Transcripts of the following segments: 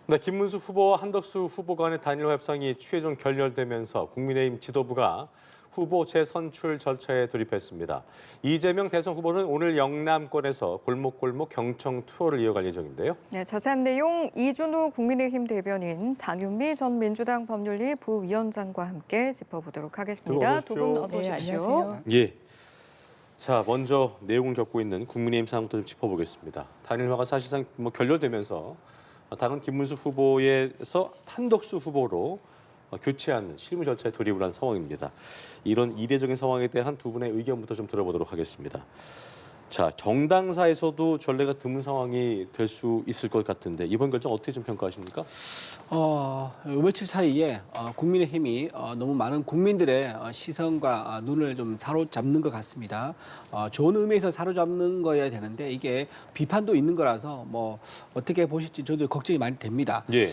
네, 김문수 후보와 한덕수 후보 간의 단일 협상이 최종 결렬되면서 국민의힘 지도부가 후보 재선출 절차에 돌입했습니다. 이재명 대선 후보는 오늘 영남권에서 골목골목 경청 투어를 이어갈 예정인데요. 네, 자세한 내용 이준우 국민의힘 대변인, 장윤미 전 민주당 법률위 부위원장과 함께 짚어보도록 하겠습니다. 두 분 어서 네, 오십시오. 안녕하세요. 예. 자, 먼저 내용을 겪고 있는 국민의힘 상황부터 좀 짚어보겠습니다. 단일화가 사실상 결렬되면서 당은 김문수 후보에서 한덕수 후보로 교체하는 실무 절차에 돌입을 한 상황입니다. 이런 이례적인 상황에 대한 두 분의 의견부터 좀 들어보도록 하겠습니다. 자, 정당사에서도 전례가 드문 상황이 될 수 있을 것 같은데 이번 결정 어떻게 좀 평가하십니까? 며칠 사이에 국민의힘이 너무 많은 국민들의 시선과 눈을 좀 사로잡는 것 같습니다. 좋은 의미에서 사로잡는 거여야 되는데 이게 비판도 있는 거라서 뭐 어떻게 보실지 저도 걱정이 많이 됩니다. 예.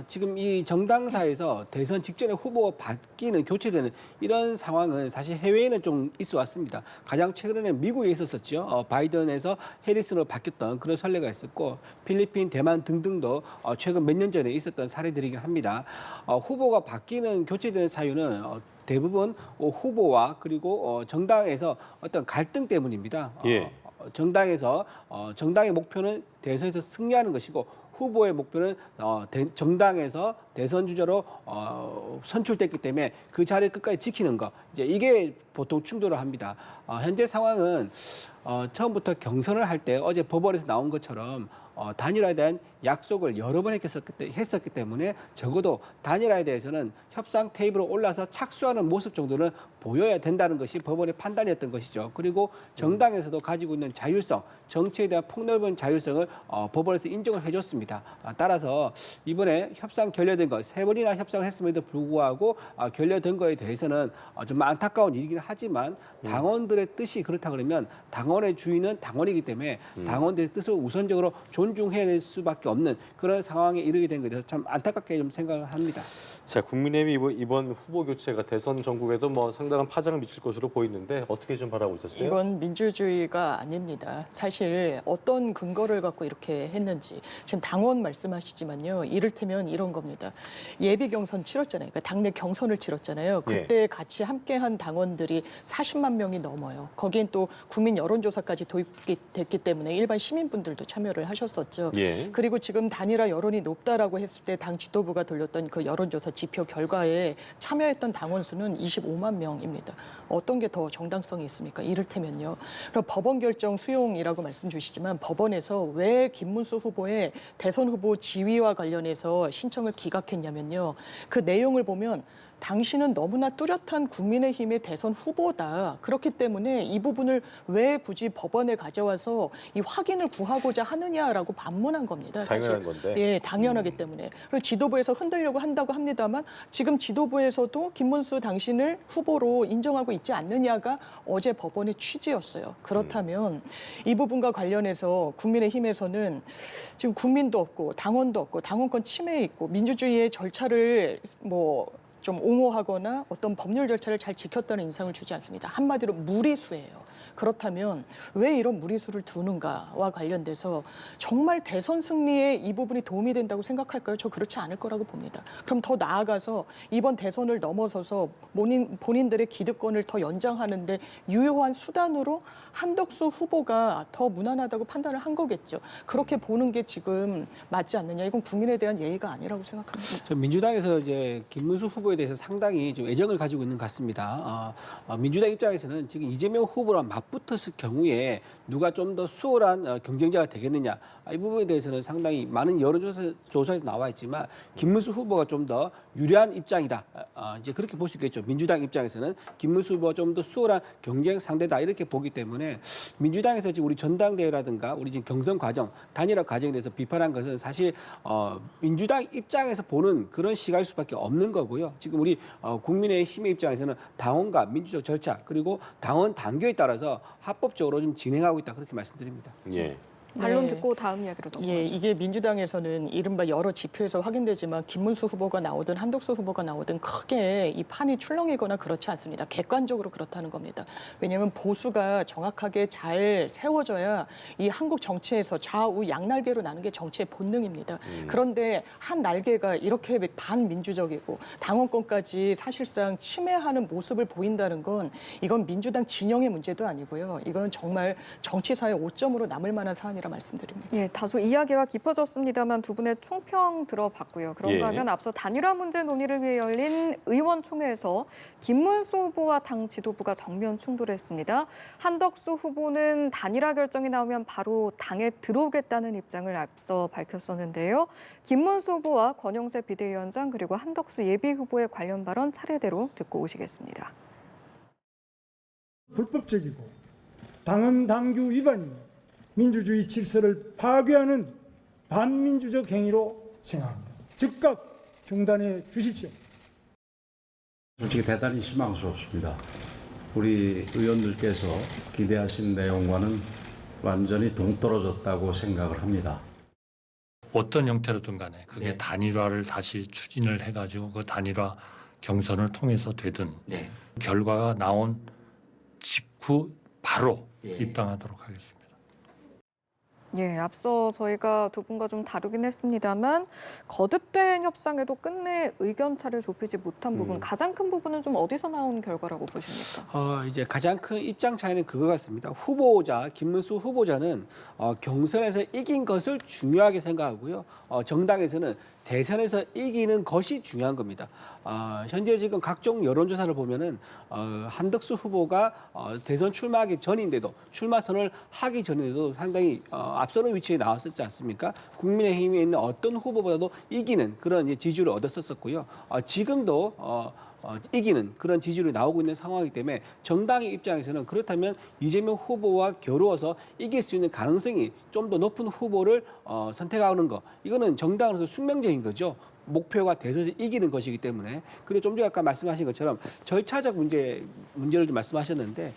지금 이 정당사에서 대선 직전에 후보가 바뀌는 교체되는 이런 상황은 사실 해외에는 좀 있어 왔습니다. 가장 최근에는 미국에 있었었죠. 바이든에서 해리스로 바뀌었던 그런 선례가 있었고 필리핀, 대만 등등도 최근 몇 년 전에 있었던 사례들이긴 합니다. 후보가 바뀌는 교체되는 사유는 대부분 후보와 그리고 정당에서 어떤 갈등 때문입니다. 예. 정당에서 정당의 목표는 대선에서 승리하는 것이고 후보의 목표는 정당에서 대선 주자로 선출됐기 때문에 그 자리를 끝까지 지키는 것. 이제 이게 보통 충돌을 합니다. 현재 상황은 처음부터 경선을 할 때 어제 법원에서 나온 것처럼 단일화에 대한 약속을 여러 번 했었기 때문에 적어도 단일화에 대해서는 협상 테이블에 올라서 착수하는 모습 정도는 보여야 된다는 것이 법원의 판단이었던 것이죠. 그리고 정당에서도 가지고 있는 자율성, 정치에 대한 폭넓은 자율성을 법원에서 인정을 해줬습니다. 따라서 이번에 협상 결렬된 것, 세 번이나 협상을 했음에도 불구하고 결렬된 거에 대해서는 좀 안타까운 일이긴 하지만 당원들의 뜻이 그렇다 그러면 당원의 주인은 당원이기 때문에 당원들의 뜻을 우선적으로 존중해야 될 수밖에 없는 그런 상황에 이르게 된 것에 대해서 참 안타깝게 좀 생각을 합니다. 자, 국민의힘이 이번 후보 교체가 대선 전국에도 뭐 상당한 파장을 미칠 것으로 보이는데 어떻게 좀 바라보고 있었어요? 이건 민주주의가 아닙니다. 사실 어떤 근거를 갖고 이렇게 했는지 지금 당원 말씀하시지만요. 이를테면 이런 겁니다. 예비 경선 치렀잖아요. 그러니까 당내 경선을 치렀잖아요. 그때 같이 함께한 당원들이 40만 명이 넘어요. 거기엔 또 국민 여론조사까지 도입이 됐기 때문에 일반 시민분들도 참여를 하셨었죠. 예. 그리고 지금 단일화 여론이 높다라고 했을 때 당 지도부가 돌렸던 그 여론조사 지표 결과에 참여했던 당원 수는 25만 명입니다. 어떤 게 더 정당성이 있습니까? 이를테면요. 그럼 법원 결정 수용이라고 말씀 주시지만 법원에서 왜 김문수 후보의 대선 후보 지위와 관련해서 신청을 기각했냐면요. 그 내용을 보면 당신은 너무나 뚜렷한 국민의힘의 대선 후보다. 그렇기 때문에 이 부분을 왜 굳이 법원에 가져와서 이 확인을 구하고자 하느냐라고 반문한 겁니다. 사실. 당연한 건데. 예, 당연하기 때문에. 그리고 지도부에서 흔들려고 한다고 합니다만 지금 지도부에서도 김문수 당신을 후보로 인정하고 있지 않느냐가 어제 법원의 취지였어요. 그렇다면 이 부분과 관련해서 국민의힘에서는 지금 국민도 없고 당원도 없고 당원권 침해에 있고 민주주의의 절차를 좀 옹호하거나 어떤 법률 절차를 잘 지켰다는 인상을 주지 않습니다. 한마디로 무리수예요. 그렇다면 왜 이런 무리수를 두는가와 관련돼서 정말 대선 승리에 이 부분이 도움이 된다고 생각할까요? 저 그렇지 않을 거라고 봅니다. 그럼 더 나아가서 이번 대선을 넘어서서 본인들의 기득권을 더 연장하는데 유효한 수단으로 한덕수 후보가 더 무난하다고 판단을 한 거겠죠. 그렇게 보는 게 지금 맞지 않느냐. 이건 국민에 대한 예의가 아니라고 생각합니다. 저 민주당에서 이제 김문수 후보에 대해서 상당히 좀 애정을 가지고 있는 것 같습니다. 민주당 입장에서는 지금 이재명 후보랑 맞붙었을 경우에 누가 좀 더 수월한 경쟁자가 되겠느냐. 이 부분에 대해서는 상당히 많은 여론조사에 나와 있지만 김문수 후보가 좀 더 유리한 입장이다. 이제 그렇게 볼 수 있겠죠. 민주당 입장에서는 김문수 후보가 좀 더 수월한 경쟁 상대다 이렇게 보기 때문에 민주당에서 지금 우리 전당대회라든가 우리 지금 경선 과정, 단일화 과정에 대해서 비판한 것은 사실 민주당 입장에서 보는 그런 시각일 수밖에 없는 거고요. 지금 우리 국민의힘의 입장에서는 당원과 민주적 절차 그리고 당원 당규에 따라서 합법적으로 좀 진행하고 있다 그렇게 말씀드립니다. 예. 반론 네. 듣고 다음 이야기로 넘어가죠. 예, 이게 민주당에서는 이른바 여러 지표에서 확인되지만 김문수 후보가 나오든 한덕수 후보가 나오든 크게 이 판이 출렁이거나 그렇지 않습니다. 객관적으로 그렇다는 겁니다. 왜냐하면 보수가 정확하게 잘 세워져야 이 한국 정치에서 좌우 양날개로 나는 게 정치의 본능입니다. 그런데 한 날개가 이렇게 반민주적이고 당원권까지 사실상 침해하는 모습을 보인다는 건 이건 민주당 진영의 문제도 아니고요. 이거는 정말 정치사의 오점으로 남을 만한 사안이라 말씀드립니다. 예, 다소 이야기가 깊어졌습니다만 두 분의 총평 들어봤고요. 그런가 예. 하면 앞서 단일화 문제 논의를 위해 열린 의원총회에서 김문수 후보와 당 지도부가 정면 충돌했습니다. 한덕수 후보는 단일화 결정이 나오면 바로 당에 들어오겠다는 입장을 앞서 밝혔었는데요. 김문수 후보와 권영세 비대위원장 그리고 한덕수 예비후보의 관련 발언 차례대로 듣고 오시겠습니다. 불법적이고 당헌 당규 위반이며 민주주의 질서를 파괴하는 반민주적 행위로 생각합니다. 즉각 중단해 주십시오. 솔직히 대단히 실망스럽습니다. 우리 의원들께서 기대하신 내용과는 완전히 동떨어졌다고 생각을 합니다. 어떤 형태로든 간에 그게 단일화를 다시 추진을 해가지고 그 단일화 경선을 통해서 되든 결과가 나온 직후 바로 입당하도록 하겠습니다. 예, 앞서 저희가 두 분과 좀 다루긴 했습니다만 거듭된 협상에도 끝내 의견 차를 좁히지 못한 부분, 가장 큰 부분은 좀 어디서 나온 결과라고 보십니까? 이제 가장 큰 입장 차이는 그거 같습니다. 후보자 김문수 후보자는 경선에서 이긴 것을 중요하게 생각하고요. 정당에서는 대선에서 이기는 것이 중요한 겁니다. 현재 지금 각종 여론조사를 보면은 한덕수 후보가 대선 출마하기 전인데도 출마 선언을 하기 전인데도 상당히 앞서는 위치에 나왔었지 않습니까? 국민의힘에 있는 어떤 후보보다도 이기는 그런 지지율을 얻었었고요. 지금도 이기는 그런 지지율이 나오고 있는 상황이기 때문에 정당의 입장에서는 그렇다면 이재명 후보와 겨루어서 이길 수 있는 가능성이 좀 더 높은 후보를 선택하는 거 이거는 정당으로서 숙명적인 거죠. 목표가 대선에서 이기는 것이기 때문에 그리고 좀 전에 아까 말씀하신 것처럼 절차적 문제를 좀 말씀하셨는데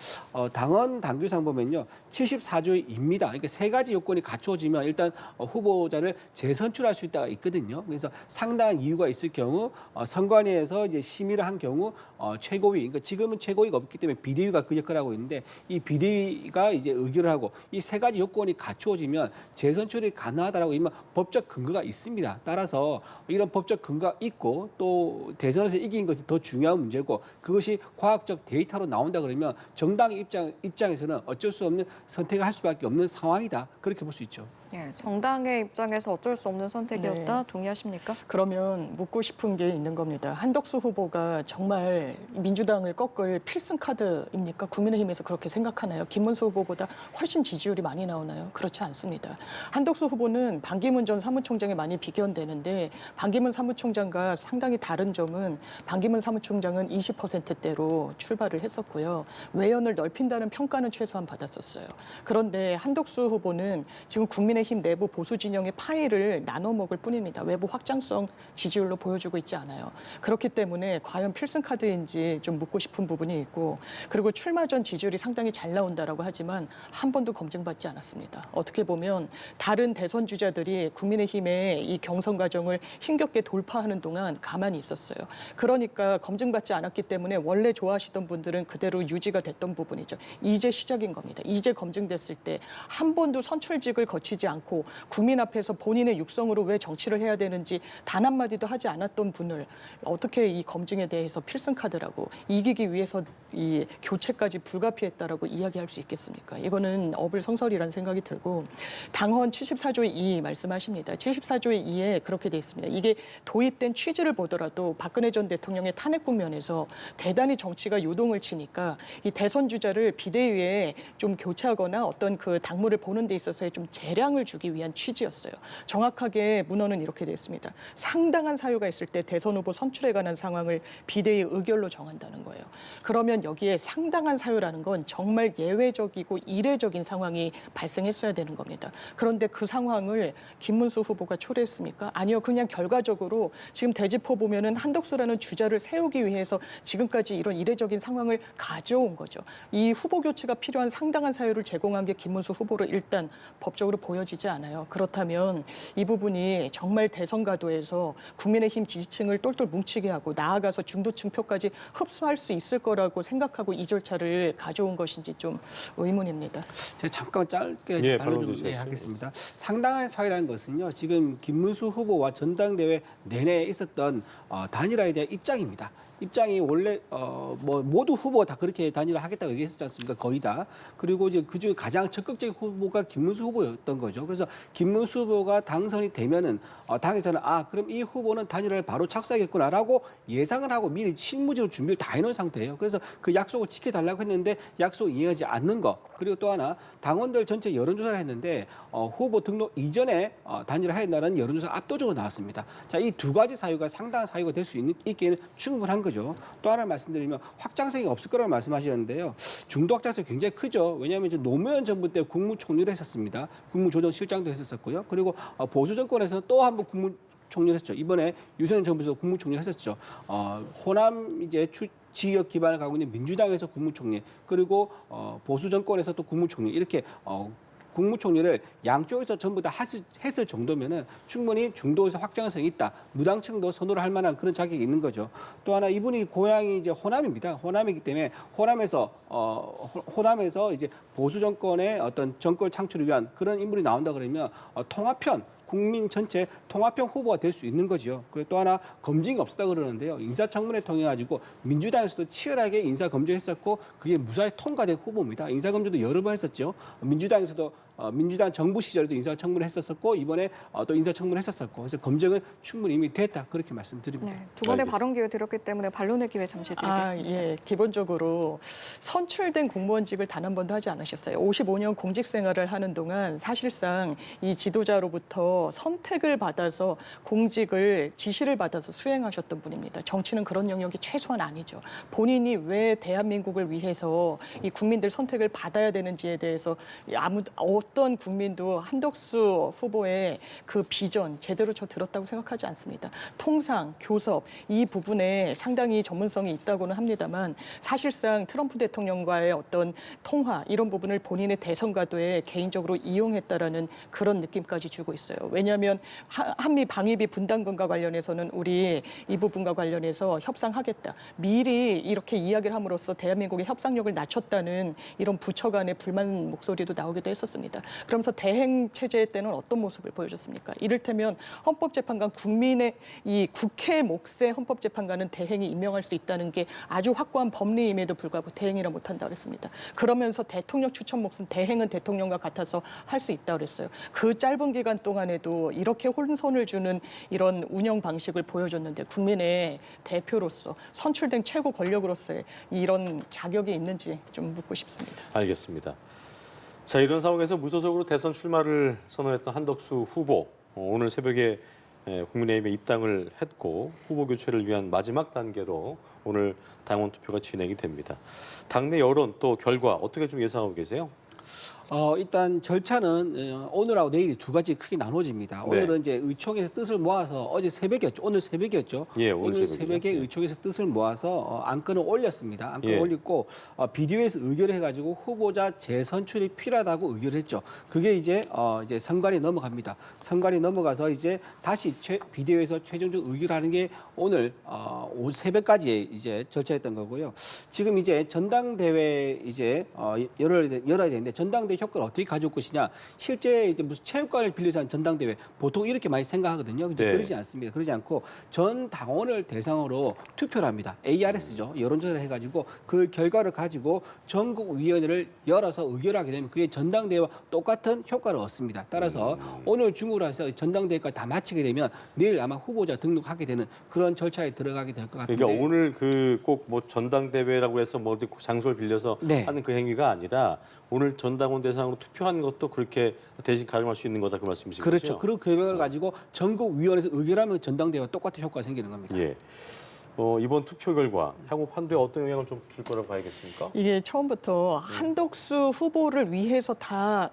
당헌 당규상 보면요 74조입니다. 그러니까 세 가지 요건이 갖춰지면 일단 후보자를 재선출할 수 있다가 있거든요. 그래서 상당한 이유가 있을 경우 선관위에서 이제 심의를 한 경우 최고위, 그러니까 지금은 최고위가 없기 때문에 비대위가 그 역할을 하고 있는데 이 비대위가 이제 의결을 하고 이 세 가지 요건이 갖추어지면 재선출이 가능하다라고 이만 법적 근거가 있습니다. 따라서 이런 법적 근거가 있고 또 대선에서 이긴 것이 더 중요한 문제고 그것이 과학적 데이터로 나온다 그러면 정당의 입장에서는 어쩔 수 없는 선택을 할 수밖에 없는 상황이다. 그렇게 볼 수 있죠. 예, 정당의 입장에서 어쩔 수 없는 선택이었다. 네. 동의하십니까? 그러면 묻고 싶은 게 있는 겁니다. 한덕수 후보가 정말 민주당을 꺾을 필승 카드입니까? 국민의힘에서 그렇게 생각하나요? 김문수 후보보다 훨씬 지지율이 많이 나오나요? 그렇지 않습니다. 한덕수 후보는 반기문 전 사무총장에 많이 비견되는데 반기문 사무총장과 상당히 다른 점은 반기문 사무총장은 20%대로 출발을 했었고요. 외연을 넓힌다는 평가는 최소한 받았었어요. 그런데 한덕수 후보는 지금 국민의힘 내부 보수 진영의 파이를 나눠 먹을 뿐입니다. 외부 확장성 지지율로 보여주고 있지 않아요. 그렇기 때문에 과연 필승 카드인지 좀 묻고 싶은 부분이 있고 그리고 출마 전 지지율이 상당히 잘 나온다라고 하지만 한 번도 검증받지 않았습니다. 어떻게 보면 다른 대선 주자들이 국민의힘의 이 경선 과정을 힘겹게 돌파하는 동안 가만히 있었어요. 그러니까 검증받지 않았기 때문에 원래 좋아하시던 분들은 그대로 유지가 됐던 부분이죠. 이제 시작인 겁니다. 이제 검증됐을 때 한 번도 선출직을 거치지 않고 국민 앞에서 본인의 육성으로 왜 정치를 해야 되는지 단 한마디도 하지 않았던 분을 어떻게 이 검증에 대해서 필승카드라고 이기기 위해서 이 교체까지 불가피했다라고 이야기할 수 있겠습니까? 이거는 어불성설이라는 생각이 들고 당헌 74조의 2 말씀하십니다. 74조의 2에 그렇게 돼 있습니다. 이게 도입된 취지를 보더라도 박근혜 전 대통령의 탄핵 국면에서 대단히 정치가 요동을 치니까 이 대선 주자를 비대위에 좀 교체하거나 어떤 그 당무를 보는 데 있어서의 좀 재량을 주기 위한 취지였어요. 정확하게 문헌은 이렇게 돼 있습니다. 상당한 사유가 있을 때 대선 후보 선출에 관한 상황을 비대위 의결로 정한다는 거예요. 그러면 여기에 상당한 사유라는 건 정말 예외적이고 이례적인 상황이 발생했어야 되는 겁니다. 그런데 그 상황을 김문수 후보가 초래했습니까? 아니요. 그냥 결과적으로 지금 되짚어 보면은 한덕수라는 주자를 세우기 위해서 지금까지 이런 이례적인 상황을 가져온 거죠. 이 후보 교체가 필요한 상당한 사유를 제공한 게 김문수 후보로 일단 법적으로 보여 보여지지 않아요. 그렇다면 이 부분이 정말 대선 가도에서 국민의힘 지지층을 똘똘 뭉치게 하고 나아가서 중도층 표까지 흡수할 수 있을 거라고 생각하고 이 절차를 가져온 것인지 좀 의문입니다. 제가 잠깐 짧게 예, 발언 발언 좀 주시죠. 하겠습니다. 상당한 차이라는 것은요. 지금 김문수 후보와 전당대회 내내 있었던 단일화에 대한 입장입니다. 입장이 원래 뭐 모두 후보가 다 그렇게 단일화하겠다고 얘기했었지 않습니까? 거의 다. 그리고 이제 그중에 가장 적극적인 후보가 김문수 후보였던 거죠. 그래서 김문수 후보가 당선이 되면은 당에서는 그럼 이 후보는 단일화를 바로 착수하겠구나라고 예상을 하고 미리 실무적으로 준비를 다 해놓은 상태예요. 그래서 그 약속을 지켜달라고 했는데 약속 이행하지 않는 거. 그리고 또 하나 당원들 전체 여론조사를 했는데 후보 등록 이전에 단일화 해야한다는 여론조사 압도적으로 나왔습니다. 자, 이 두 가지 사유가 상당한 사유가 될 수 있기에는 충분한 거죠. 또 하나 말씀드리면 확장성이 없을 거라고 말씀하셨는데요. 중도 확장성이 굉장히 크죠. 왜냐하면 이제 노무현 정부 때 국무총리를 했었습니다. 국무조정실장도 했었고요. 그리고 보수 정권에서는 또 한 번 국무총리를 했죠. 이번에 유승민 정부에서 국무총리를 했었죠. 호남 이제 지역 기반을 가고 있는 민주당에서 국무총리, 그리고 보수 정권에서 또 국무총리, 이렇게 국무총리를 양쪽에서 전부 다 했을 정도면은 충분히 중도에서 확장성이 있다. 무당층도 선호를 할 만한 그런 자격이 있는 거죠. 또 하나 이분이 고향이 이제 호남입니다. 호남이기 때문에 호남에서 이제 보수 정권의 어떤 정권 창출을 위한 그런 인물이 나온다 그러면 통합편 국민 전체 통합형 후보가 될 수 있는 거죠. 그리고 또 하나 검증이 없었다 그러는데요. 인사청문회 통해 가지고 민주당에서도 치열하게 인사 검증했었고 그게 무사히 통과된 후보입니다. 인사 검증도 여러 번 했었죠. 민주당에서도 민주당 정부 시절에도 인사청문회 했었고 이번에 또 인사청문회 했었고 그래서 검증은 충분히 이미 됐다 그렇게 말씀드립니다. 네, 두 번의 알겠습니다. 발언 기회 드렸기 때문에 반론의 기회 잠시 드리겠습니다. 예. 기본적으로 선출된 공무원직을 단 한 번도 하지 않으셨어요. 55년 공직 생활을 하는 동안 사실상 이 지도자로부터 선택을 받아서 공직을 지시를 받아서 수행하셨던 분입니다. 정치는 그런 영역이 최소한 아니죠. 본인이 왜 대한민국을 위해서 이 국민들 선택을 받아야 되는지에 대해서 어떤 국민도 한덕수 후보의 그 비전 제대로 저 들었다고 생각하지 않습니다. 통상, 교섭 이 부분에 상당히 전문성이 있다고는 합니다만 사실상 트럼프 대통령과의 어떤 통화 이런 부분을 본인의 대선 가도에 개인적으로 이용했다라는 그런 느낌까지 주고 있어요. 왜냐하면 한미 방위비 분담금과 관련해서는 우리 이 부분과 관련해서 협상하겠다. 미리 이렇게 이야기를 함으로써 대한민국의 협상력을 낮췄다는 이런 부처 간의 불만 목소리도 나오기도 했었습니다. 그러면서 대행 체제 때는 어떤 모습을 보여줬습니까? 이를테면 헌법재판관 국민의 이 국회 몫의 헌법재판관은 대행이 임명할 수 있다는 게 아주 확고한 법리임에도 불구하고 대행이라 못한다 그랬습니다. 그러면서 대통령 추천 몫은 대행은 대통령과 같아서 할 수 있다 그랬어요. 그 짧은 기간 동안에도 이렇게 혼선을 주는 이런 운영 방식을 보여줬는데 국민의 대표로서 선출된 최고 권력으로서의 이런 자격이 있는지 좀 묻고 싶습니다. 알겠습니다. 자, 이런 상황에서 무소속으로 대선 출마를 선언했던 한덕수 후보 오늘 새벽에 국민의힘에 입당을 했고 후보 교체를 위한 마지막 단계로 오늘 당원 투표가 진행이 됩니다. 당내 여론 또 결과 어떻게 좀 예상하고 계세요? 일단 절차는 오늘하고 내일이 두 가지 크게 나눠집니다. 네. 오늘은 이제 의총에서 뜻을 모아서 어제 새벽이었죠. 오늘 새벽이었죠. 예, 오늘 새벽에 의총에서 뜻을 모아서 안건을 올렸습니다. 안건을 예. 올리고 비대위에서 의결을 해가지고 후보자 재선출이 필요하다고 의결을 했죠. 그게 이제 선관위 넘어갑니다. 선관위 넘어가서 이제 다시 비대위에서 최종적 의결하는 게 오늘 새벽까지 이제 절차였던 거고요. 지금 이제 전당대회 이제 열어야 되는데 전당대회 효과를 어떻게 가져올 것이냐. 실제 이제 무슨 체육관을 빌려서 하는 전당대회 보통 이렇게 많이 생각하거든요. 근데 네. 그러지 않습니다. 그러지 않고 전 당원을 대상으로 투표를 합니다. ARS죠. 여론조사를 해가지고 그 결과를 가지고 전국위원회를 열어서 의결하게 되면 그게 전당대회와 똑같은 효과를 얻습니다. 따라서 오늘 중으로 해서 전당대회까지 다 마치게 되면 내일 아마 후보자 등록하게 되는 그런 절차에 들어가게 될 것 같은데. 그러니까 오늘 그 꼭 뭐 전당대회라고 해서 뭐 어디 장소를 빌려서 네. 하는 그 행위가 아니라 오늘 전당원 대상으로 투표하는 것도 그렇게 대신 가져갈 수 있는 거다 그 말씀이신 그렇죠. 거죠? 그런 결과를 가지고 전국위원회에서 의결하면 전당대회와 똑같은 효과가 생기는 겁니다. 예. 이번 투표 결과 향후 판도에 어떤 영향을 좀 줄 거라고 봐야겠습니까? 이게 처음부터 한덕수 후보를 위해서 다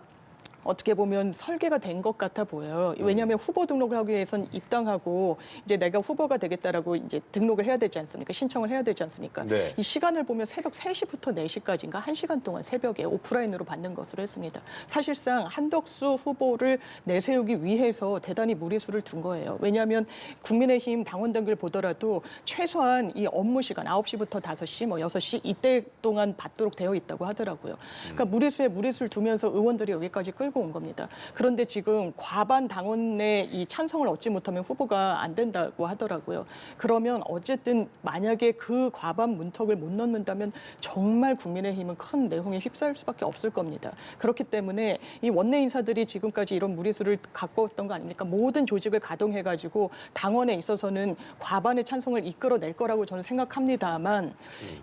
어떻게 보면 설계가 된 것 같아 보여요. 왜냐하면 후보 등록을 하기 위해선 입당하고 이제 내가 후보가 되겠다라고 이제 등록을 해야 되지 않습니까? 신청을 해야 되지 않습니까? 네. 이 시간을 보면 새벽 3시부터 4시까지인가 1시간 동안 새벽에 오프라인으로 받는 것으로 했습니다. 사실상 한덕수 후보를 내세우기 위해서 대단히 무리수를 둔 거예요. 왜냐하면 국민의힘 당원들을 보더라도 최소한 이 업무 시간 9시부터 5시, 뭐 6시 이때 동안 받도록 되어 있다고 하더라고요. 그러니까 무리수에 무리수를 두면서 의원들이 여기까지 끌고 온 겁니다. 그런데 지금 과반 당원의 이 찬성을 얻지 못하면 후보가 안 된다고 하더라고요. 그러면 어쨌든 만약에 그 과반 문턱을 못 넘는다면 정말 국민의힘은 큰 내홍에 휩싸일 수밖에 없을 겁니다. 그렇기 때문에 이 원내 인사들이 지금까지 이런 무리수를 갖고 왔던 거 아닙니까? 모든 조직을 가동해가지고 당원에 있어서는 과반의 찬성을 이끌어낼 거라고 저는 생각합니다만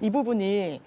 이 부분이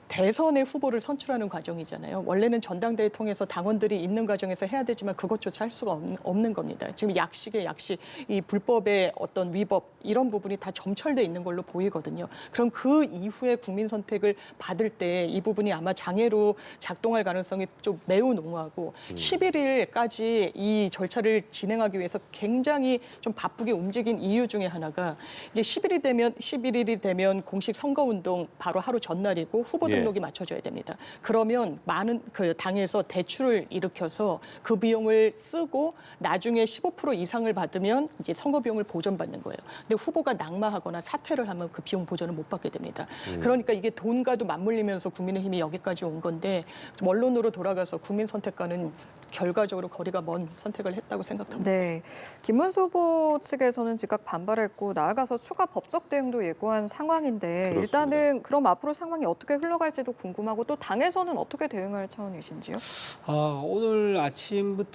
대선의 후보를 선출하는 과정이잖아요. 원래는 전당대회 통해서 당원들이 있는 과정에서 해야 되지만 그것조차 할 수가 없는 겁니다. 지금 약식의 약식, 이 불법의 어떤 위법 이런 부분이 다 점철돼 있는 걸로 보이거든요. 그럼 그 이후에 국민 선택을 받을 때 이 부분이 아마 장애로 작동할 가능성이 좀 매우 농후하고 11일까지 이 절차를 진행하기 위해서 굉장히 좀 바쁘게 움직인 이유 중에 하나가 이제 11일이 되면 공식 선거운동 바로 하루 전날이고 후보 예. 등록이 맞춰져야 됩니다. 그러면 많은 그 당에서 대출을 일으켜서 그 비용을 쓰고 나중에 15% 이상을 받으면 이제 선거 비용을 보전받는 거예요. 근데 후보가 낙마하거나 사퇴를 하면 그 비용 보전을 못 받게 됩니다. 그러니까 이게 돈과도 맞물리면서 국민의힘이 여기까지 온 건데 원론으로 돌아가서 국민 선택과는 결과적으로 거리가 먼 선택을 했다고 생각합니다. 네, 김문수 후보 측에서는 즉각 반발했고 나아가서 추가 법적 대응도 예고한 상황인데 그렇습니다. 일단은 그럼 앞으로 상황이 어떻게 흘러갈지도 궁금하고 또 당에서는 어떻게 대응할 차원이신지요?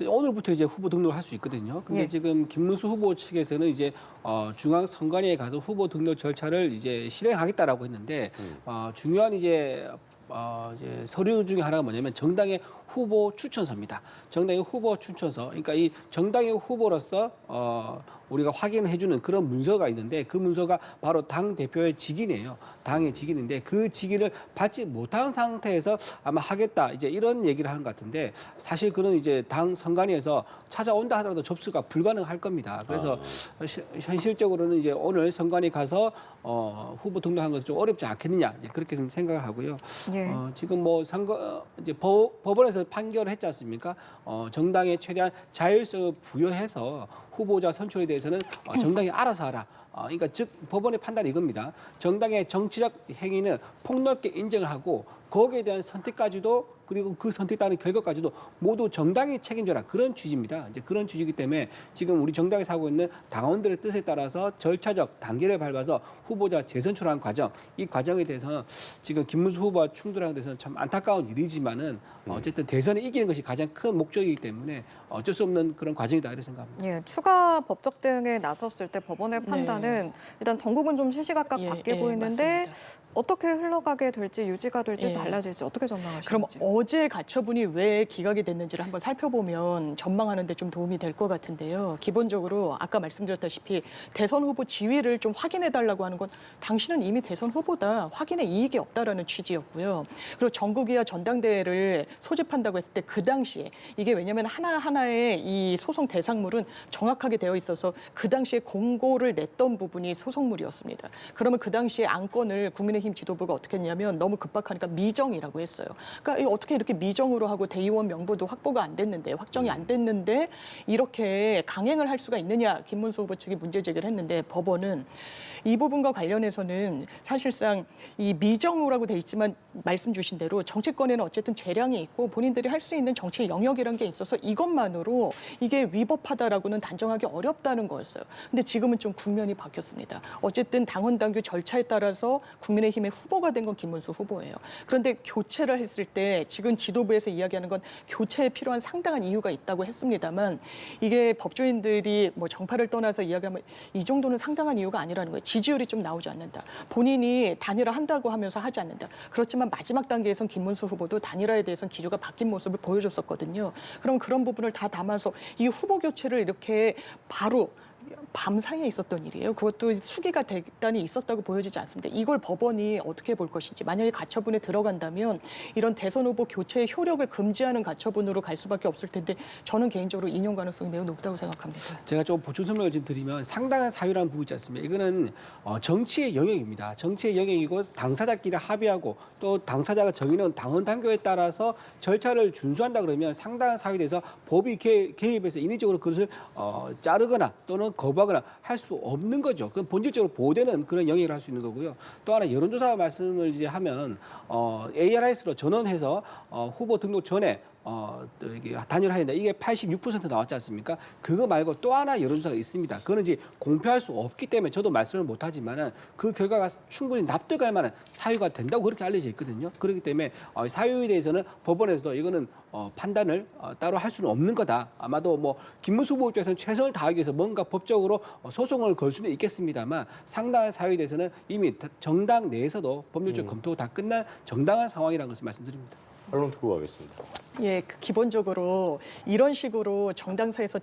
오늘부터 이제 후보 등록을 할 수 있거든요. 근데 예. 지금 김문수 후보 측에서는 이제 중앙선관위에 가서 후보 등록 절차를 이제 실행하겠다라고 했는데 중요한 이제 서류 중에 하나가 뭐냐면 정당의 후보 추천서입니다. 정당의 후보 추천서. 그러니까 이 정당의 후보로서 우리가 확인을 해주는 그런 문서가 있는데 그 문서가 바로 당 대표의 직인이에요. 당의 직인인데 그 직인을 받지 못한 상태에서 아마 하겠다 이제 이런 얘기를 하는 것 같은데 사실 그는 이제 당 선관위에서 찾아온다 하더라도 접수가 불가능할 겁니다. 그래서 현실적으로는 이제 오늘 선관위 가서 후보 등록한 것은 좀 어렵지 않겠느냐 이제 그렇게 좀 생각을 하고요. 예. 지금 뭐 이제 법원에서 판결을 했지 않습니까? 정당에 최대한 자율성을 부여해서 후보자 선출에 대해서는 정당이 알아서 하라. 그러니까 즉 법원의 판단이 이겁니다. 정당의 정치적 행위는 폭넓게 인정을 하고 거기에 대한 선택까지도 그리고 그 선택 따른 결과까지도 모두 정당이 책임져라 그런 취지입니다. 이제 그런 취지이기 때문에 지금 우리 정당에서 하고 있는 당원들의 뜻에 따라서 절차적 단계를 밟아서 후보자 재선출하는 과정, 이 과정에 대해서는 지금 김문수 후보와 충돌하는 데서는 참 안타까운 일이지만은 어쨌든 대선에 이기는 것이 가장 큰 목적이기 때문에 어쩔 수 없는 그런 과정이다 이렇게 생각합니다. 예, 추가 법적 대응에 나섰을 때 법원의 판단은 일단 전국은 좀 시시각각 바뀌어 보이는데 맞습니다. 어떻게 흘러가게 될지 유지가 될지 예. 달라질지 어떻게 전망하시는지. 그럼 어제 가처분이 왜 기각이 됐는지를 한번 살펴보면 전망하는 데 좀 도움이 될 것 같은데요. 기본적으로 아까 말씀드렸다시피 대선 후보 지위를 좀 확인해달라고 하는 건 당신은 이미 대선 후보다 확인의 이익이 없다라는 취지였고요. 그리고 전국이야 전당대회를 소집한다고 했을 때 그 당시에 이게 왜냐하면 하나하나의 이 소송 대상물은 정확하게 되어 있어서 그 당시에 공고를 냈던 부분이 소송물이었습니다. 그러면 그 당시에 안건을 국민의힘 지도부가 어떻게 했냐면 너무 급박하니까 미정이라고 했어요. 그러니까 어떻게 이렇게 미정으로 하고 대의원 명부도 확보가 안 됐는데 확정이 안 됐는데 이렇게 강행을 할 수가 있느냐 김문수 후보 측이 문제 제기를 했는데 법원은 이 부분과 관련해서는 사실상 이 미정으로라고 돼 있지만 말씀 주신 대로 정치권에는 어쨌든 재량이 있고 본인들이 할 수 있는 정치 영역이라는 게 있어서 이것만으로 이게 위법하다라고는 단정하기 어렵다는 거였어요. 근데 지금은 좀 국면이 바뀌었습니다. 어쨌든 당원 당규 절차에 따라서 국민의힘의 후보가 된 건 김문수 후보예요. 그런데 교체를 했을 때 지금 지도부에서 이야기하는 건 교체에 필요한 상당한 이유가 있다고 했습니다만 이게 법조인들이 뭐 정파를 떠나서 이야기하면 이 정도는 상당한 이유가 아니라는 거예요. 지지율이 좀 나오지 않는다. 본인이 단일화한다고 하면서 하지 않는다. 그렇지만 마지막 단계에선 김문수 후보도 단일화에 대해서는 기조가 바뀐 모습을 보여줬었거든요. 그럼 그런 부분을 다 담아서 이 후보 교체를 이렇게 바로 밤 사이에 있었던 일이에요. 그것도 수기가 대단히 있었다고 보여지지 않습니다. 이걸 법원이 어떻게 볼 것인지, 만약에 가처분에 들어간다면 이런 대선 후보 교체의 효력을 금지하는 가처분으로 갈 수밖에 없을 텐데 저는 개인적으로 인용 가능성이 매우 높다고 생각합니다. 제가 좀 보충 설명을 좀 드리면 상당한 사유라는 부분이 있지 않습니까? 이거는 정치의 영역입니다. 정치의 영역이고 당사자끼리 합의하고 또 당사자가 정의는 당헌 당규에 따라서 절차를 준수한다 그러면 상당한 사유에 대해서 법이 개입해서 인위적으로 그것을 자르거나 또는 거부하거나 할 수 없는 거죠. 그건 본질적으로 보호되는 그런 영역을 할 수 있는 거고요. 또 하나 여론조사 말씀을 이제 하면 ARS로 전원해서 후보 등록 전에 또 이게 단일화해야 된다. 이게 86% 나왔지 않습니까? 그거 말고 또 하나 여론조사가 있습니다. 그거는 이제 공표할 수 없기 때문에 저도 말씀을 못하지만은 그 결과가 충분히 납득할 만한 사유가 된다고 그렇게 알려져 있거든요. 그렇기 때문에 사유에 대해서는 법원에서도 이거는 판단을 따로 할 수는 없는 거다. 아마도 뭐 김문수 후보 입장에서는 최선을 다하기 위해서 뭔가 법적으로 소송을 걸 수는 있겠습니다만 상당한 사유에 대해서는 이미 정당 내에서도 법률적 검토가 다 끝난 정당한 상황이라는 것을 말씀드립니다. 언론 듣고 가겠습니다. 예, 기본적으로 이런 식으로 정당사에서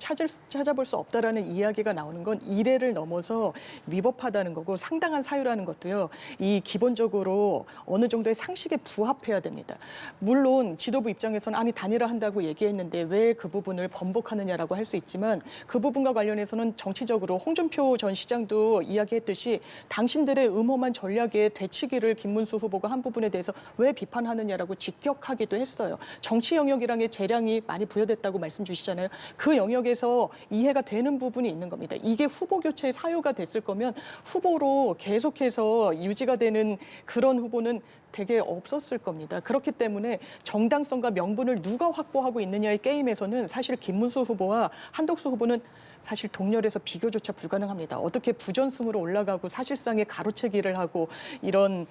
찾아볼 수 없다라는 이야기가 나오는 건 이례를 넘어서 위법하다는 거고 상당한 사유라는 것도요. 이 기본적으로 어느 정도의 상식에 부합해야 됩니다. 물론 지도부 입장에서는 아니 단일화한다고 얘기했는데 왜 그 부분을 번복하느냐라고 할 수 있지만 그 부분과 관련해서는 정치적으로 홍준표 전 시장도 이야기했듯이 당신들의 음험한 전략에 되치기를 김문수 후보가 한 부분에 대해서 왜 비판하느냐라고 직격하기도 했어요. 정치 영역이랑의 재량이 많이 부여됐다고 말씀 주시잖아요. 그 영역에서 이해가 되는 부분이 있는 겁니다. 이게 후보 교체의 사유가 됐을 거면 후보로 계속해서 유지가 되는 그런 후보는 되게 없었을 겁니다. 그렇기 때문에 정당성과 명분을 누가 확보하고 있느냐의 게임에서는 사실 김문수 후보와 한덕수 후보는 사실 동렬에서 비교조차 불가능합니다. 어떻게 부전승으로 올라가고 사실상의 가로채기를 하고 이런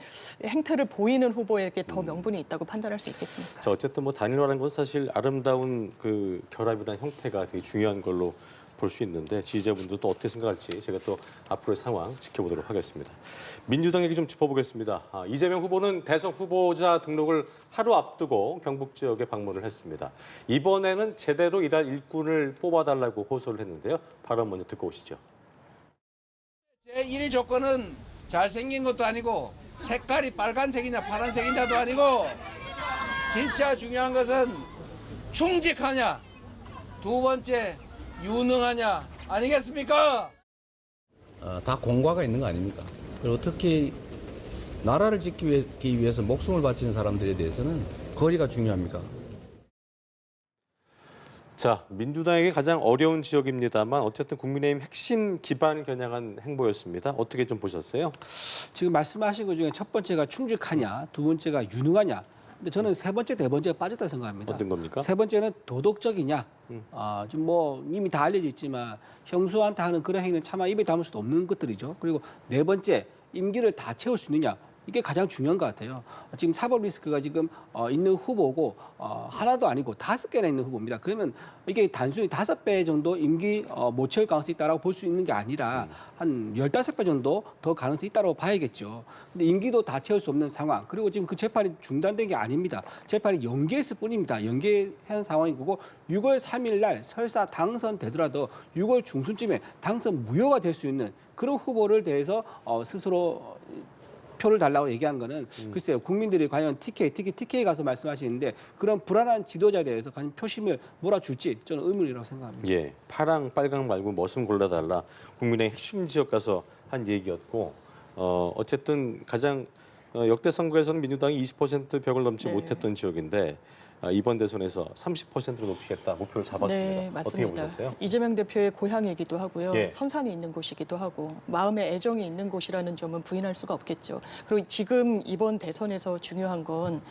행태를 보이는 후보에게 더 명분이 있다고 판단할 수 있겠습니까? 자, 어쨌든 뭐 단일화라는 건 사실 아름다운 그 결합이라는 형태가 되게 중요한 걸로 볼 수 있는데 지지자분들도 또 어떻게 생각할지 제가 또 앞으로의 상황 지켜보도록 하겠습니다. 민주당 얘기 좀 짚어보겠습니다. 이재명 후보는 대선 후보자 등록을 하루 앞두고 경북 지역에 방문을 했습니다. 이번에는 제대로 일할 일꾼을 뽑아달라고 호소를 했는데요. 발언 먼저 듣고 오시죠. 제1위 조건은 잘생긴 것도 아니고 색깔이 빨간색이냐 파란색이냐도 아니고 진짜 중요한 것은 충직하냐, 두 번째 유능하냐 아니겠습니까? 다 공과가 있는 거 아닙니까? 그리고 특히 나라를 지키기 위해서 목숨을 바치는 사람들에 대해서는 거리가 중요합니다. 자, 민주당에게 가장 어려운 지역입니다만 어쨌든 국민의힘 핵심 기반 겨냥한 행보였습니다. 어떻게 좀 보셨어요? 지금 말씀하신 것 중에 첫 번째가 충직하냐, 두 번째가 유능하냐. 근데 저는 세 번째, 네 번째가 빠졌다 생각합니다. 어떤 겁니까? 세 번째는 도덕적이냐. 좀 뭐 이미 다 알려져 있지만 형수한테 하는 그런 행위는 차마 입에 담을 수도 없는 것들이죠. 그리고 네 번째, 임기를 다 채울 수 있느냐. 이게 가장 중요한 것 같아요. 지금 사법 리스크가 지금 있는 후보고 하나도 아니고 5개나 있는 후보입니다. 그러면 이게 단순히 5배 정도 임기 못 채울 가능성이 있다라고 볼 수 있는 게 아니라 한 15배 정도 더 가능성이 있다고 봐야겠죠. 근데 임기도 다 채울 수 없는 상황. 그리고 지금 그 재판이 중단된 게 아닙니다. 재판이 연기했을 뿐입니다. 연기한 상황인 거고 6월 3일 날 설사 당선되더라도 6월 중순쯤에 당선 무효가 될 수 있는 그런 후보를 대해서 스스로 표를 달라고 얘기한 거는 글쎄요. 국민들이 과연 특히 TK에 가서 말씀하시는데 그런 불안한 지도자에 대해서 과연 표심을 몰아줄지 저는 의문이라고 생각합니다. 예, 파랑, 빨강 말고 뭐좀 골라달라. 국민의 핵심 지역 가서 한 얘기였고 어쨌든 가장 역대 선거에서는 민주당이 20% 벽을 넘지 네. 못했던 지역인데 이번 대선에서 30%로 높이겠다 목표를 잡았습니다. 네, 어떻게 맞습니다. 보셨어요? 이재명 대표의 고향이기도 하고요. 예. 선산이 있는 곳이기도 하고 마음에 애정이 있는 곳이라는 점은 부인할 수가 없겠죠. 그리고 지금 이번 대선에서 중요한 건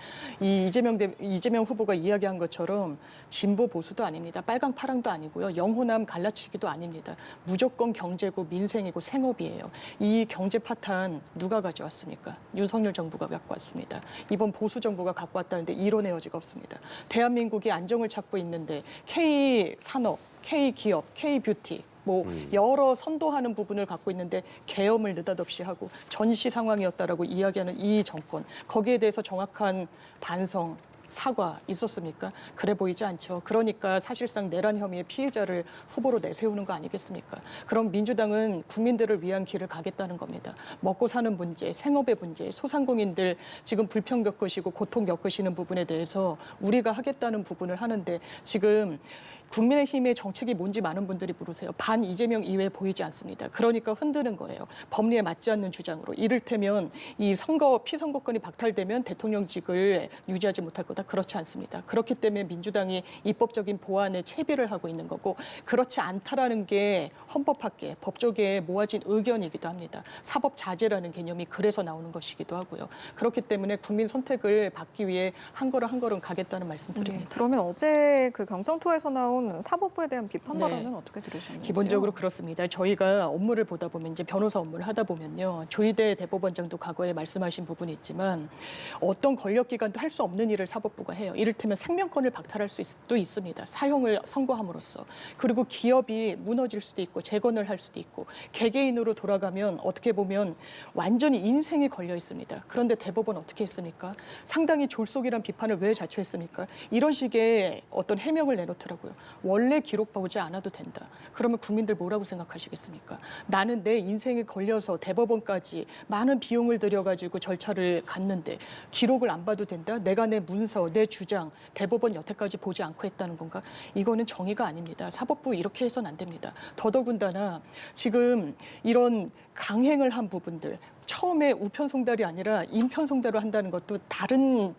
이 이재명 후보가 이야기한 것처럼 진보 보수도 아닙니다. 빨강 파랑도 아니고요. 영호남 갈라치기도 아닙니다. 무조건 경제고 민생이고 생업이에요. 이 경제 파탄 누가 가져왔습니까? 윤석열 정부가 갖고 왔습니다. 이번 보수 정부가 갖고 왔다는데 이론의 여지가 없습니다. 대한민국이 안정을 찾고 있는데 K-산업, K-기업, K-뷰티 뭐 여러 선도하는 부분을 갖고 있는데 계엄을 느닷없이 하고 전시 상황이었다라고 이야기하는 이 정권 거기에 대해서 정확한 반성 사과 있었습니까? 그래 보이지 않죠. 그러니까 사실상 내란 혐의의 피해자를 후보로 내세우는 거 아니겠습니까? 그럼 민주당은 국민들을 위한 길을 가겠다는 겁니다. 먹고 사는 문제, 생업의 문제, 소상공인들 지금 불평 겪으시고 고통 겪으시는 부분에 대해서 우리가 하겠다는 부분을 하는데 지금 국민의힘의 정책이 뭔지 많은 분들이 물으세요. 반 이재명 이외에 보이지 않습니다. 그러니까 흔드는 거예요. 법리에 맞지 않는 주장으로. 이를테면 이 피선거권이 박탈되면 대통령직을 유지하지 못할 거다. 그렇지 않습니다. 그렇기 때문에 민주당이 입법적인 보완에 채비를 하고 있는 거고 그렇지 않다라는 게 헌법학계, 법조계에 모아진 의견이기도 합니다. 사법자재라는 개념이 그래서 나오는 것이기도 하고요. 그렇기 때문에 국민 선택을 받기 위해 한 걸음 가겠다는 말씀드립니다. 그러면 어제 그 경청토에서 나온 사법부에 대한 비판 네. 발언은 어떻게 들으셨나요? 기본적으로 그렇습니다. 저희가 업무를 보다 보면 이제 변호사 업무를 하다 보면요. 조희대 대법원장도 과거에 말씀하신 부분이 있지만 어떤 권력기관도 할 수 없는 일을 사법부가 해요. 이를테면 생명권을 박탈할 수도 있습니다. 사형을 선고함으로써. 그리고 기업이 무너질 수도 있고 재건을 할 수도 있고 개개인으로 돌아가면 어떻게 보면 완전히 인생이 걸려 있습니다. 그런데 대법원 어떻게 했습니까? 상당히 졸속이란 비판을 왜 자초했습니까? 이런 식의 어떤 해명을 내놓더라고요. 원래 기록 보지 않아도 된다. 그러면 국민들 뭐라고 생각하시겠습니까? 나는 내 인생에 걸려서 대법원까지 많은 비용을 들여가지고 절차를 갔는데 기록을 안 봐도 된다? 내가 내 문서, 내 주장, 대법원 여태까지 보지 않고 했다는 건가? 이거는 정의가 아닙니다. 사법부 이렇게 해서는 안 됩니다. 더더군다나 지금 이런 강행을 한 부분들, 처음에 우편송달이 아니라 인편송달을 한다는 것도 다른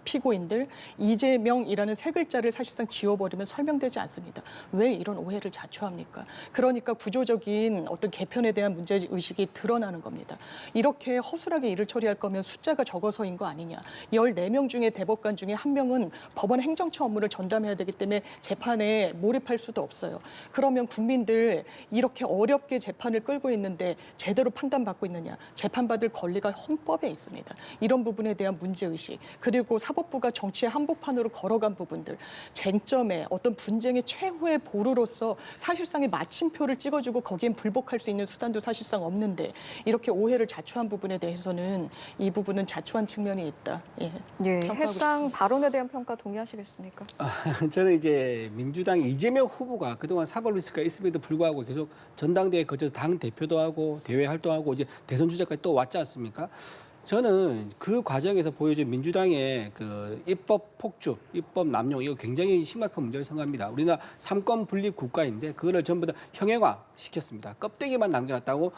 피고인들 이재명이라는 세 글자를 사실상 지워버리면 설명되지 않습니다. 왜 이런 오해를 자초합니까? 그러니까 구조적인 어떤 개편에 대한 문제의식이 드러나는 겁니다. 이렇게 허술하게 일을 처리할 거면 숫자가 적어서인 거 아니냐. 14명 중에 대법관 중에 한 명은 법원 행정처 업무를 전담해야 되기 때문에 재판에 몰입할 수도 없어요. 그러면 국민들 이렇게 어렵게 재판을 끌고 있는데 제대로 판단받고 있느냐. 재판받을 권리가 헌법에 있습니다. 이런 부분에 대한 문제의식 그리고 사법부가 정치의 한복판으로 걸어간 부분들, 쟁점에 어떤 분쟁의 최후의 보루로서 사실상의 마침표를 찍어주고 거기엔 불복할 수 있는 수단도 사실상 없는데 이렇게 오해를 자초한 부분에 대해서는 이 부분은 자초한 측면이 있다. 예, 평가하고 해당 싶습니다. 발언에 대한 평가 동의하시겠습니까? 저는 이제 민주당의 이재명 후보가 그동안 사법 리스크가 있음에도 불구하고 계속 전당대회에 거쳐서 당 대표도 하고 대외 활동하고 이제 대선 주자까지 또 왔지 않습니까? 저는 그 과정에서 보여준 민주당의 그 입법 폭주, 입법 남용 이거 굉장히 심각한 문제를 생각합니다. 우리나라 삼권 분립 국가인데 그거를 전부 다 형용화 시켰습니다. 껍데기만 남겨놨다고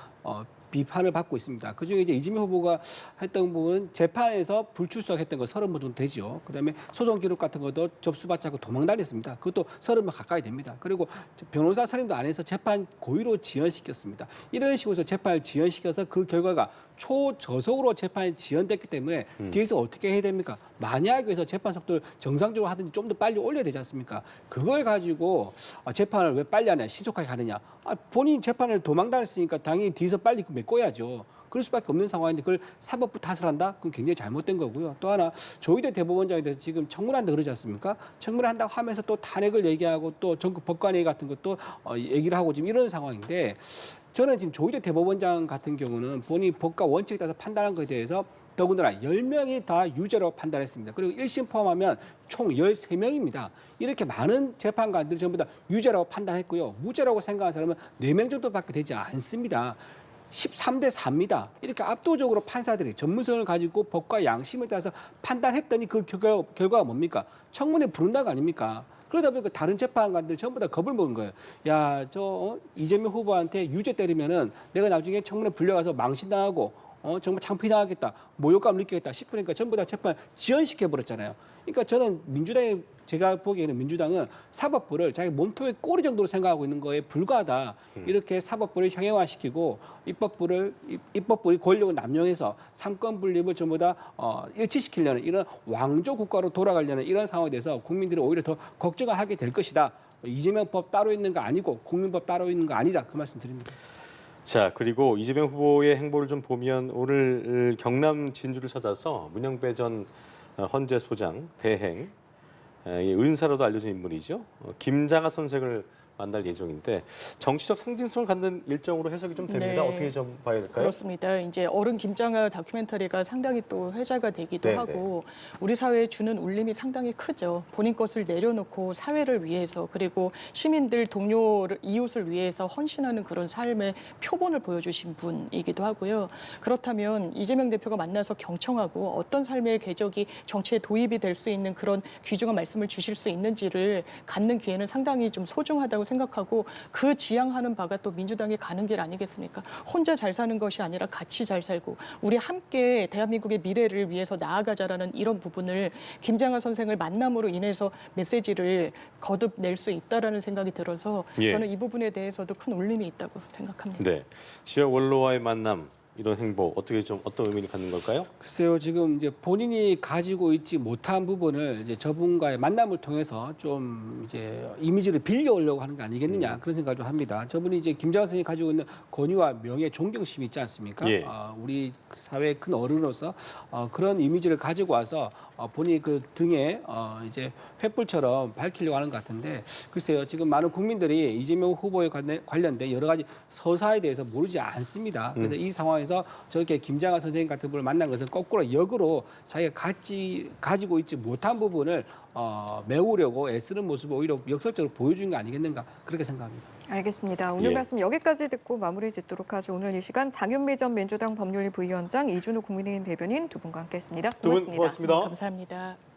비판을 받고 있습니다. 그중에 이제 이재명 후보가 했던 부분은 재판에서 불출석했던 거 30번 정도 되죠. 그다음에 소송 기록 같은 것도 접수받지 않고 도망 다녔습니다. 그것도 30번 가까이 됩니다. 그리고 변호사 선임도 안 해서 재판 고의로 지연시켰습니다. 이런 식으로 재판을 지연시켜서 그 결과가 초저속으로 재판이 지연됐기 때문에 뒤에서 어떻게 해야 됩니까? 만약에 해서 재판 속도를 정상적으로 하든지 좀 더 빨리 올려야 되지 않습니까? 그걸 가지고 재판을 왜 빨리 하냐, 신속하게 하느냐. 본인 재판을 도망 다녔으니까 당연히 뒤에서 빨리 메꿔야죠. 그럴 수밖에 없는 상황인데 그걸 사법부 탓을 한다? 그건 굉장히 잘못된 거고요. 또 하나 조희대 대법원장에 대해서 지금 청문한다 그러지 않습니까? 청문한다고 하면서 또 탄핵을 얘기하고 또 전국 법관회의 같은 것도 얘기를 하고 지금 이런 상황인데 저는 지금 조희대 대법원장 같은 경우는 본인 법과 원칙에 따라서 판단한 것에 대해서 더군다나 10명이 다 유죄로 판단했습니다. 그리고 1심 포함하면 총 13명입니다. 이렇게 많은 재판관들이 전부 다 유죄라고 판단했고요. 무죄라고 생각하는 사람은 4명 정도밖에 되지 않습니다. 13대 4입니다. 이렇게 압도적으로 판사들이 전문성을 가지고 법과 양심에 따라서 판단했더니 그 결과가 뭡니까? 청문회 부른다가 아닙니까? 그러다 보니까 다른 재판관들 전부 다 겁을 먹은 거예요. 야, 이재명 후보한테 유죄 때리면은 내가 나중에 청문회 불려가서 망신당하고 정말 창피당하겠다, 모욕감을 느끼겠다 싶으니까 전부 다 재판 지연시켜버렸잖아요. 그러니까 저는 제가 보기에는 민주당은 사법부를 자기 몸통의 꼬리 정도로 생각하고 있는 거에 불과하다. 이렇게 사법부를 형용화시키고 입법부의 권력을 남용해서 삼권 분립을 전부 다 일치시키려는 이런 왕조 국가로 돌아가려는 이런 상황에 대해서 국민들이 오히려 더 걱정을 하게 될 것이다. 이재명 법 따로 있는 거 아니고 국민법 따로 있는 거 아니다. 그 말씀 드립니다. 자, 그리고 이재명 후보의 행보를 좀 보면 오늘 경남 진주를 찾아서 문영배 전 헌재 소장 대행, 은사로도 알려진 인물이죠. 김장하 선생을 만날 예정인데 정치적 상징성을 갖는 일정으로 해석이 좀 됩니다. 네. 어떻게 좀 봐야 될까요? 그렇습니다. 이제 어른 김장하 다큐멘터리가 상당히 또 회자가 되기도 네, 하고 우리 사회에 주는 울림이 상당히 크죠. 본인 것을 내려놓고 사회를 위해서 그리고 시민들, 동료를 이웃을 위해서 헌신하는 그런 삶의 표본을 보여주신 분이기도 하고요. 그렇다면 이재명 대표가 만나서 경청하고 어떤 삶의 궤적이 정치에 도입이 될 수 있는 그런 귀중한 말씀을 주실 수 있는지를 갖는 기회는 상당히 좀 소중하다고 생각하고 그 지향하는 바가 또 민주당이 가는 길 아니겠습니까? 혼자 잘 사는 것이 아니라 같이 잘 살고 우리 함께 대한민국의 미래를 위해서 나아가자라는 이런 부분을 김장하 선생을 만남으로 인해서 메시지를 거듭낼 수 있다라는 생각이 들어서 예. 저는 이 부분에 대해서도 큰 울림이 있다고 생각합니다. 네, 지역 원로와의 만남 이런 행보 어떻게 좀 어떤 의미를 갖는 걸까요? 글쎄요, 지금 이제 본인이 가지고 있지 못한 부분을 이제 저분과의 만남을 통해서 좀 이제 이미지를 빌려오려고 하는 게 아니겠느냐 그런 생각을 좀 합니다. 저분이 이제 김장하 선생이 가지고 있는 권위와 명예, 존경심이 있지 않습니까? 예. 우리 사회의 큰 어른으로서 그런 이미지를 가지고 와서 본인이 그 등에 이제 횃불처럼 밝히려고 하는 것 같은데 글쎄요, 지금 많은 국민들이 이재명 후보에 관련된 여러 가지 서사에 대해서 모르지 않습니다. 그래서 이 상황에서 저렇게 김장하 선생님 같은 분을 만난 것은 거꾸로 역으로 자기가 가지고 있지 못한 부분을 메우려고 애쓰는 모습을 오히려 역설적으로 보여준 게 아니겠는가 그렇게 생각합니다. 알겠습니다. 오늘 예. 말씀 여기까지 듣고 마무리 짓도록 하죠. 오늘 이 시간 장윤미 전 민주당 법률위 부위원장, 이준우 국민의힘 대변인 두 분과 함께했습니다. 두 분 고맙습니다. 고맙습니다. 감사합니다.